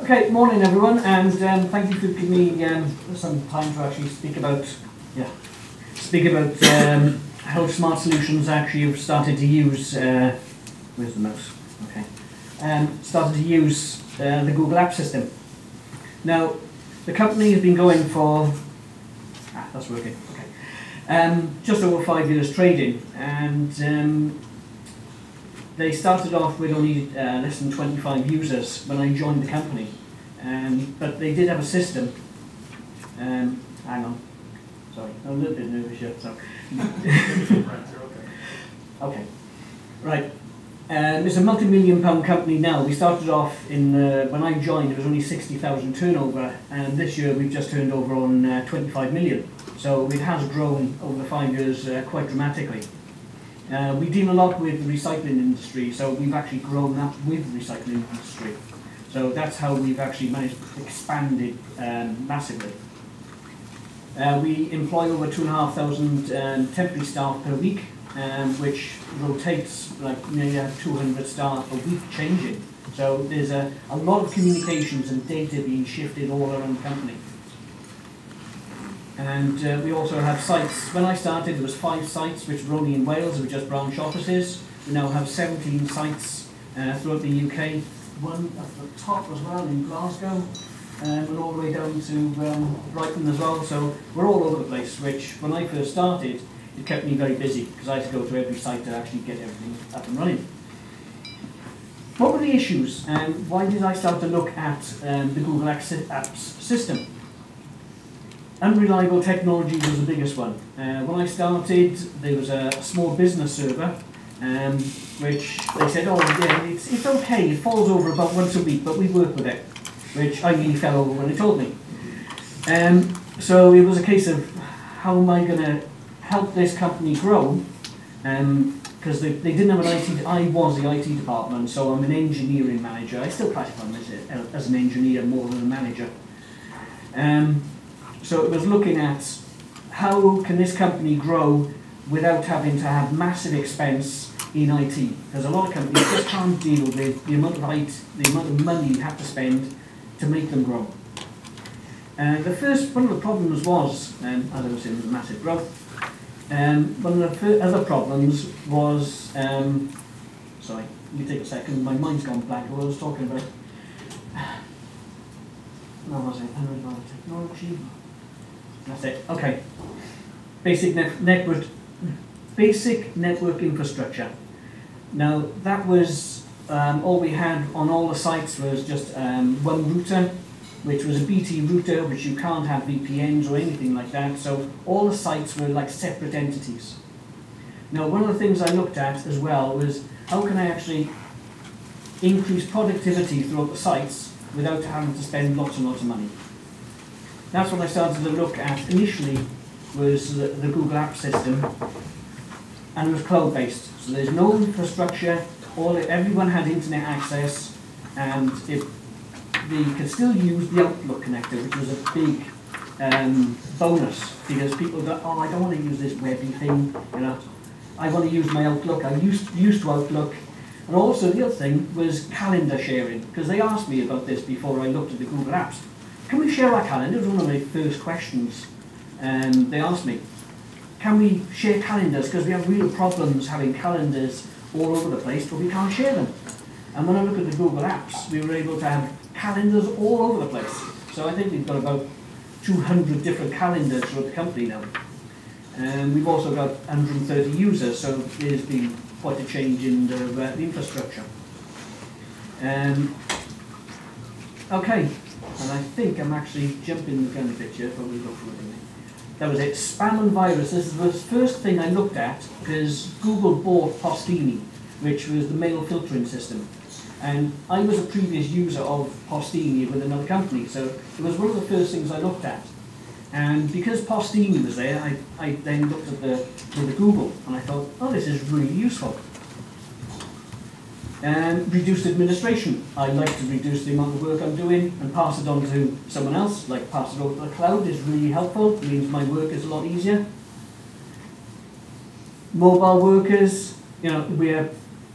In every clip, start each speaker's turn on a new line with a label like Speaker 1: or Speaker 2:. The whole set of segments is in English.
Speaker 1: Okay, morning everyone, and thank you for giving me some time to actually speak about how Smart Solutions actually have started to use. Where's the mouse? Okay, started to use the Google App system. Now, the company has been going for that's working. Okay, just over 5 years trading, and they started off with only less than 25 users when I joined the company, but they did have a system. Hang on, sorry, I'm a little bit nervous here. So. Okay, right. It's a multi-million-pound company now. We started off in when I joined, it was only 60,000 turnover, and this year we've just turned over on 25 million. So it has grown over the 5 years quite dramatically. We deal a lot with the recycling industry, so we've actually grown up with the recycling industry. So that's how we've actually managed to expand it massively. We employ over 2,500 temporary staff per week, which rotates like nearly 200 staff a week changing. So there's a lot of communications and data being shifted all around the company. And we also have sites. When I started, there was 5 sites which were only in Wales, they were just branch offices. We now have 17 sites throughout the UK. One at the top as well in Glasgow, and all the way down to Brighton as well. So we're all over the place, which when I first started, it kept me very busy because I had to go to every site to actually get everything up and running. What were the issues, and why did I start to look at the Google Apps system? Unreliable technology was the biggest one. When I started, there was a small business server, which they said, oh yeah, it's okay, it falls over about once a week, but we work with it, which I nearly fell over when they told me. So it was a case of, how am I going to help this company grow? Because they didn't have an IT, I was the IT department, so I'm an engineering manager. I still classify myself as an engineer more than a manager. So it was looking at how can this company grow without having to have massive expense in IT, because a lot of companies just can't deal with the amount of money you have to spend to make them grow. One of the problems was, as I was saying, was massive growth. One of the other problems was, sorry, let me take a second, my mind's gone blank what I was talking about. What was it? Technology. That's it. Okay. Basic network infrastructure. Now that was all we had on all the sites was just one router, which was a BT router, which you can't have VPNs or anything like that. So all the sites were like separate entities. Now one of the things I looked at as well was how can I actually increase productivity throughout the sites without having to spend lots and lots of money. That's what I started to look at initially, was the Google App system, and it was cloud-based. So there's no infrastructure, everyone had internet access, and they could still use the Outlook connector, which was a big bonus, because people go, oh, I don't want to use this webby thing, you know. I want to use my Outlook, I'm used to Outlook. And also the other thing was calendar sharing, because they asked me about this before I looked at the Google Apps. Can we share our calendar? It was one of my first questions. They asked me, can we share calendars? Because we have real problems having calendars all over the place, but we can't share them. And when I look at the Google Apps, we were able to have calendars all over the place. So I think we've got about 200 different calendars for the company now. And we've also got 130 users, so there's been quite a change in the infrastructure. Okay. And I think I'm actually jumping the gun a bit here, but we'll go through it. That was it. Spam and virus. This is the first thing I looked at, because Google bought Postini, which was the mail filtering system. And I was a previous user of Postini with another company, so it was one of the first things I looked at. And because Postini was there, I then looked at the Google, and I thought, oh, this is really useful. And reduced administration. I like to reduce the amount of work I'm doing and pass it on to someone else, like pass it over to the cloud is really helpful, it means my work is a lot easier. Mobile workers, you know,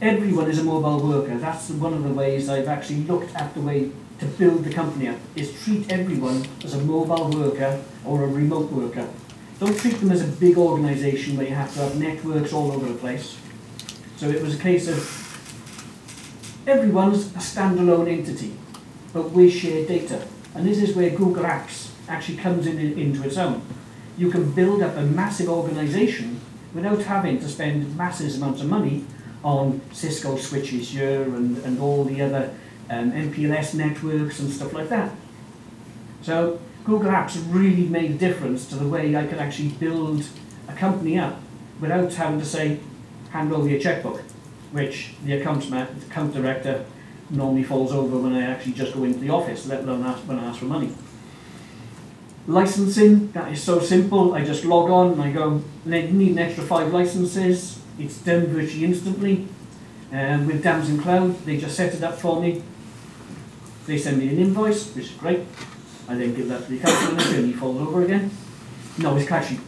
Speaker 1: everyone is a mobile worker. That's one of the ways I've actually looked at the way to build the company up, is treat everyone as a mobile worker or a remote worker. Don't treat them as a big organisation where you have to have networks all over the place. So it was a case of everyone's a standalone entity, but we share data. And this is where Google Apps actually comes into its own. You can build up a massive organisation without having to spend massive amounts of money on Cisco switches here and all the other MPLS networks and stuff like that. So Google Apps really made a difference to the way I could actually build a company up without having to say, hand over your checkbook, which the account director normally falls over when I actually just go into the office, let alone when I ask for money. Licensing, that is so simple. I just log on and I go, I need an extra 5 licenses. It's done virtually instantly. With Damson Cloud, they just set it up for me. They send me an invoice, which is great. I then give that to the account manager and he falls over again. No, it's actually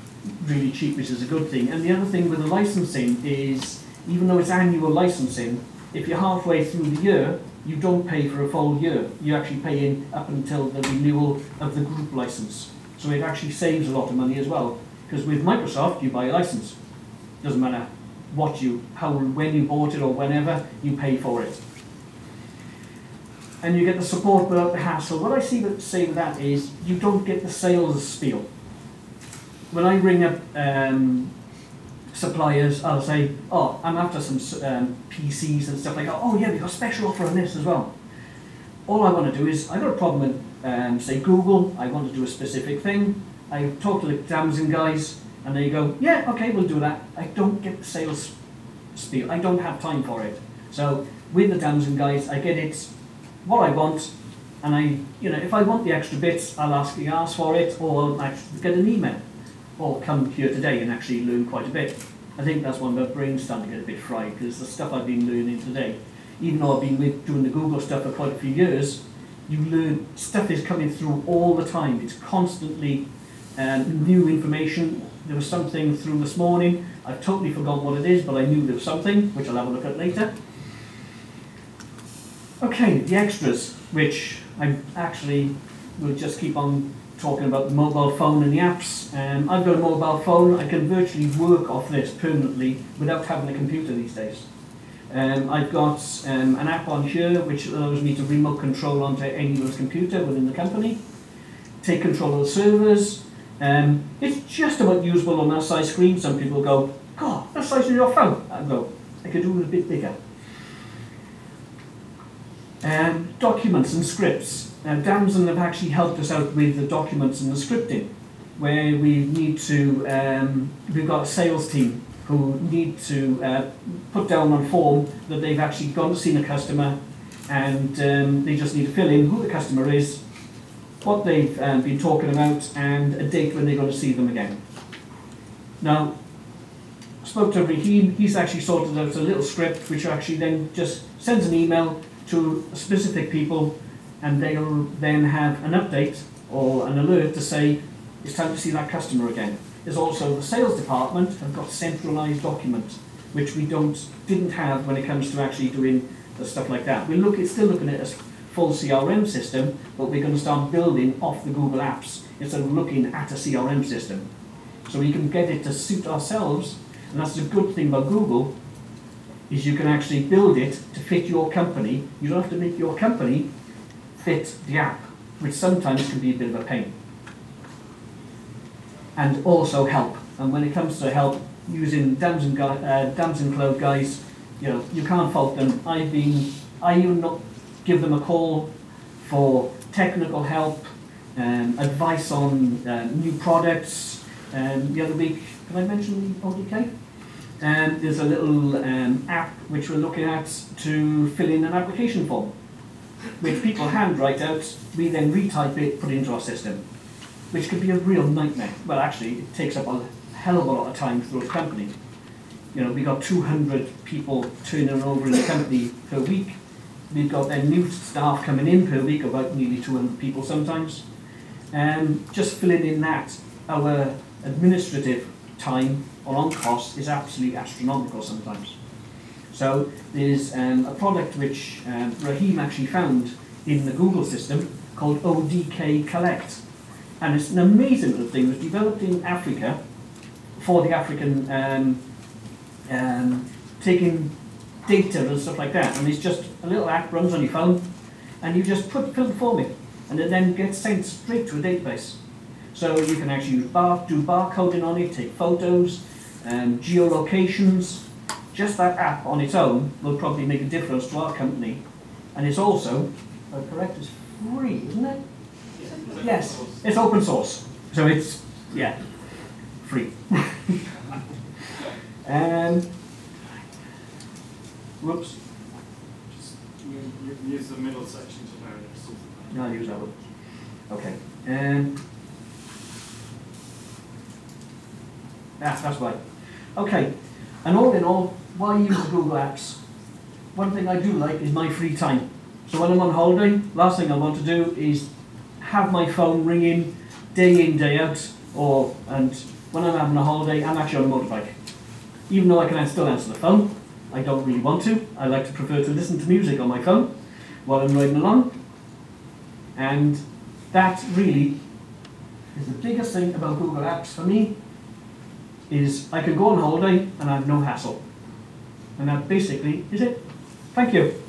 Speaker 1: really cheap, which is a good thing. And the other thing with the licensing is, even though it's annual licensing, if you're halfway through the year, you don't pay for a full year. You actually pay in up until the renewal of the group license. So it actually saves a lot of money as well. Because with Microsoft, you buy a license. Doesn't matter when you bought it or whenever, you pay for it. And you get the support without the hassle. What I say with that is, you don't get the sales spiel. When I ring up suppliers, I'll say, oh, I'm after some PCs and stuff like that. Oh yeah, we've got a special offer on this as well. All I want to do is, I've got a problem with, say, Google. I want to do a specific thing. I talk to the Damson guys, and they go, yeah, okay, we'll do that. I don't get the sales spiel. I don't have time for it. So with the Damson guys, I get it what I want, and if I want the extra bits, I'll ask for it, or I'll actually get an email, or come here today and actually learn quite a bit. I think that's when my brain's starting to get a bit fried, because the stuff I've been learning today, even though I've been doing the Google stuff for quite a few years, you learn, stuff is coming through all the time. It's constantly new information. There was something through this morning. I've totally forgotten what it is, but I knew there was something, which I'll have a look at later. Okay, the extras, which I actually will just keep on talking about the mobile phone and the apps. I've got a mobile phone. I can virtually work off this permanently without having a computer these days. I've got an app on here which allows me to remote control onto anyone's computer within the company, take control of the servers. It's just about usable on that size screen. Some people go, God, that size of your phone. I go, I could do it a bit bigger. Documents and scripts. Damson have actually helped us out with the documents and the scripting, where we need to, we've got a sales team who need to put down on form that they've actually gone to see a customer, and they just need to fill in who the customer is, what they've been talking about, and a date when they're going to see them again. Now, I spoke to Raheem. He's actually sorted out a little script which actually then just sends an email to specific people, and they'll then have an update or an alert to say it's time to see that customer again. There's also the sales department have got centralised documents, which we didn't have when it comes to actually doing the stuff like that. We're still looking at a full CRM system, but we're going to start building off the Google Apps instead of looking at a CRM system. So we can get it to suit ourselves, and that's the good thing about Google, is you can actually build it to fit your company. You don't have to make your company fit the app, which sometimes can be a bit of a pain. And also help. And when it comes to help, using Damson Cloud guys, you can't fault them. I even not give them a call for technical help, advice on new products. The other week, can I mention the ODK? There's a little app which we're looking at to fill in an application form, which people handwrite out. We then retype it, put it into our system, which could be a real nightmare. Well, actually, it takes up a hell of a lot of time through the company. We got 200 people turning over in the company per week. We've got then new staff coming in per week, about nearly 200 people sometimes. Just filling in that, our administrative time or on cost is absolutely astronomical sometimes. So there's a product which Raheem actually found in the Google system called ODK Collect. And it's an amazing little thing. It was developed in Africa for the African, taking data and stuff like that. And it's just a little app runs on your phone, and you just fill the form in, and it then gets sent straight to a database. So you can actually do barcoding on it, take photos, geolocations. Just that app on its own will probably make a difference to our company. And it's also, if I'm correct, it's free, isn't it? Yes, it's open source. So it's, yeah, free. Whoops.
Speaker 2: Just use the middle section to know it.
Speaker 1: No, I'll use that one. Okay. That's right. Okay. And all in all, why use the Google Apps? One thing I do like is my free time. So when I'm on holiday, last thing I want to do is have my phone ringing day in, day out, and when I'm having a holiday, I'm actually on a motorbike. Even though I can still answer the phone, I don't really want to. I like to prefer to listen to music on my phone while I'm riding along. And that really is the biggest thing about Google Apps for me, is I can go on holiday and I have no hassle. And that basically is it. Thank you.